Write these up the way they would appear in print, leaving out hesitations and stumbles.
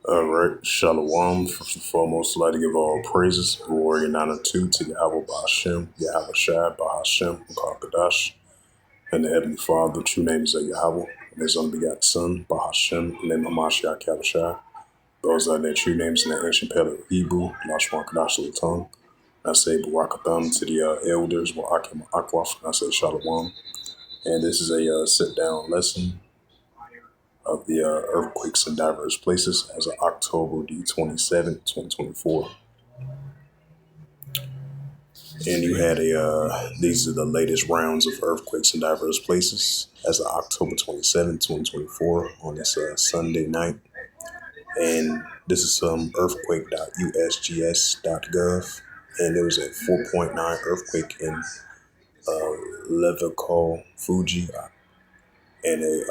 All right, Shalom. First and foremost, I'd like to give all praises, glory, and honor to Yahweh Ba'Hashem, Yahweh Shai, Ba'Hashem, Kadash, and the Heavenly Father. The true name is Yahweh, and His only begotten Son, Ba'Hashem, the name of Mashiach Yahushua. Those are their true names in the ancient Paleo Hebrew, Lashwan Kadash tongue. I say Barakatham to the elders, Wa'akim Akwaf, and I say Shalom. And this is a sit-down lesson of the earthquakes in diverse places as of October the 27th, 2024. And you had these are the latest rounds of earthquakes in diverse places as of October 27th, 2024 on this Sunday night. And this is earthquake.usgs.gov. And there was a 4.9 earthquake in Levico, Fuji, and a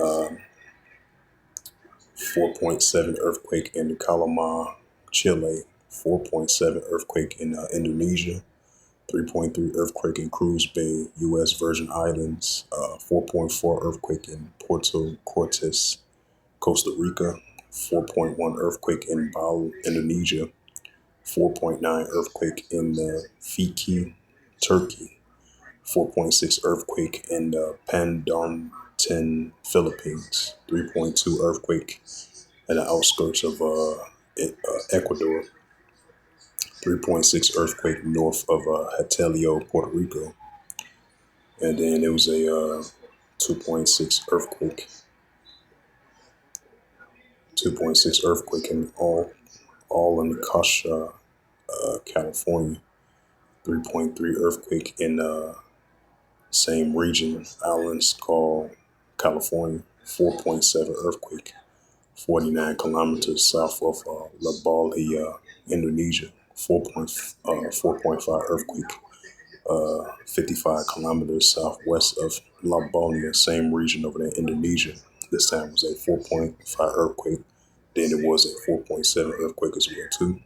4.7 earthquake in Calama, Chile, 4.7 earthquake in Indonesia, 3.3 earthquake in Cruz Bay, U.S. Virgin Islands, 4.4 earthquake in Puerto Cortes, Costa Rica, 4.1 earthquake in Bali, Indonesia, 4.9 earthquake in Fiki, Turkey, 4.6 earthquake in Pandarantan, Philippines, 3.2 earthquake in the outskirts of Ecuador, 3.6 earthquake north of Hatelio, Puerto Rico, and then there was a 2.6 earthquake, 2.6 earthquake in all in Kasha, California, 3.3 earthquake in same region, islands called California, 4.7 earthquake, 49 kilometers south of La Bali, Indonesia, 4.5 earthquake, 55 kilometers southwest of La Bali, same region over there, Indonesia. This time was a 4.5 earthquake. Then it was a 4.7 earthquake as well too.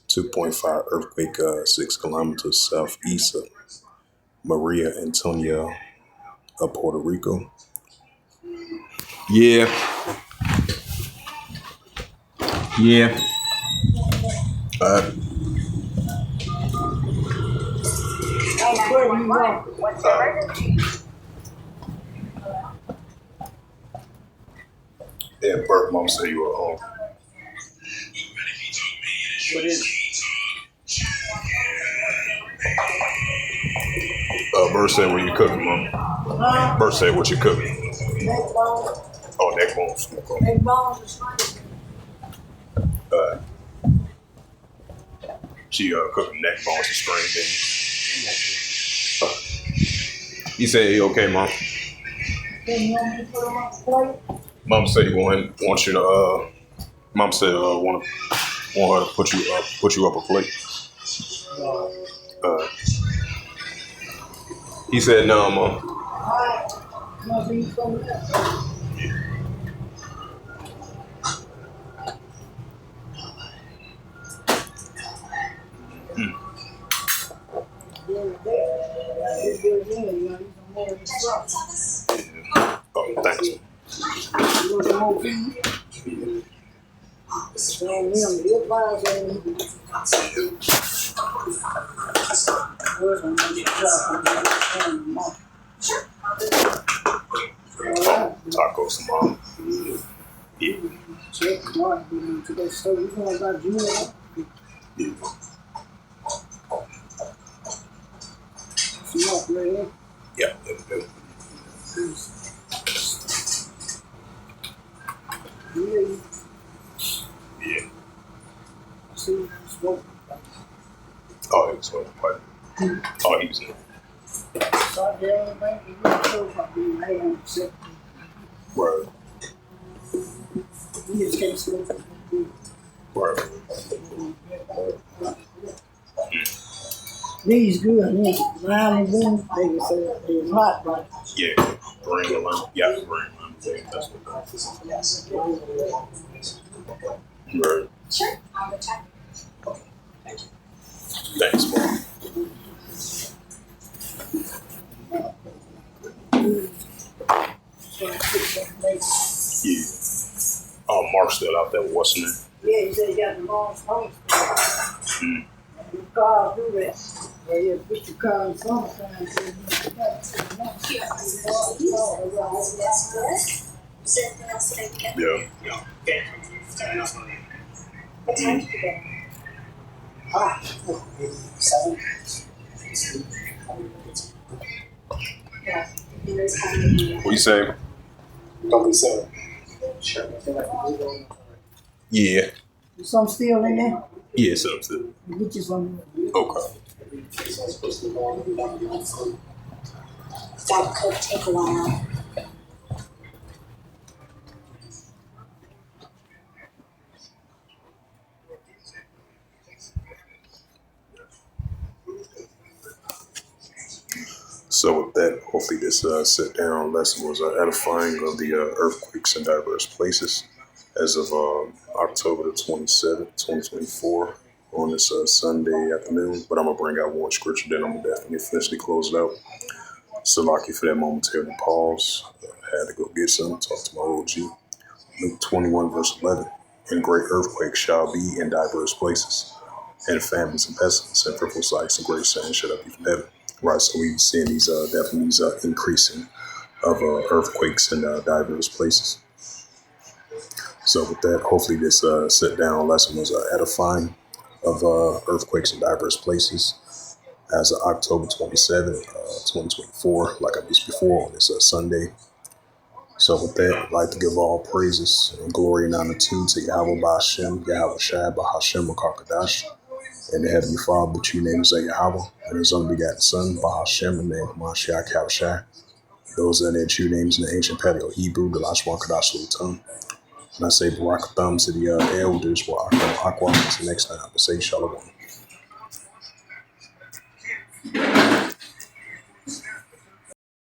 2.5 earthquake, 6 kilometers southeast of Maria Antonia of Puerto Rico. Yeah. Yeah, Bert, Mom said you were home. What is it? Bert said what you cooking, Mom. Bert said what you cooking. Neck bones. Oh, neck bones. Neck bones. She cooking neck bones and string beans. You say you okay, Mom? Then you want me to put them on the plate? Mom said you want you to Mom said want her to put you up a plate. He said no, Mom. All right. You want to eat something else? Oh, thanks. You want some more food? Tell them the advice Tacos, Mom. Yeah. Check tomorrow. Today, so you know about Junior? Yeah. Some more, right? Yeah. Yeah. See, smoke. Oh, it was one part. Oh, he was in. Start there, man. You know, so fucking man, sick. Word. You just can't smoke. Word. These good, yeah. Lime and boom, they can say it's hot, but Yeah. Bring the lemon. Yeah, bring lemon. That's what Word. Sure, I'll go check. Thanks, Mom. Yeah. Mark I'm still out there with what's name. Yeah, he said he got the wrong phone. The car do that. Well, yeah, put your car in summertime. Yeah. What time did you go? Ah, 7. What you say? Don't be silly. Yeah. Some still in there? Yeah, something. Get you some. Okay. That could take a while. So with that, hopefully this sit-down lesson was edifying of the earthquakes in diverse places as of October the 27th, 2024 on this Sunday afternoon. But I'm going to bring out one scripture, then I'm going to definitely officially close it out. So lucky for that momentary pause. I had to go get some, talk to my OG. Luke 21 verse 11. And great earthquakes shall be in diverse places, and famines and pestilence and fruitful sights and great sayings shall up be from heaven. Right, so we seeing these definitely these increasing of earthquakes in diverse places. So with that, hopefully this sit-down lesson was edifying of earthquakes in diverse places as of October 27th, 2024, like I mentioned before, on this Sunday. So with that, I'd like to give all praises and glory and honor to Yahweh Ba'Shem, Yahweh Shai, Bahashem, Makakadash, and the Heavenly Father, the true name is Yahweh, and His only begotten Son, Bahashem, and the name of Mashiach Yahushai. Those are their true names in the ancient Paleo Hebrew, the Lashwan Kadash Lutum. And I say Barakatham to the elders, Wa'akum Aqua, until next time, I say Shalom.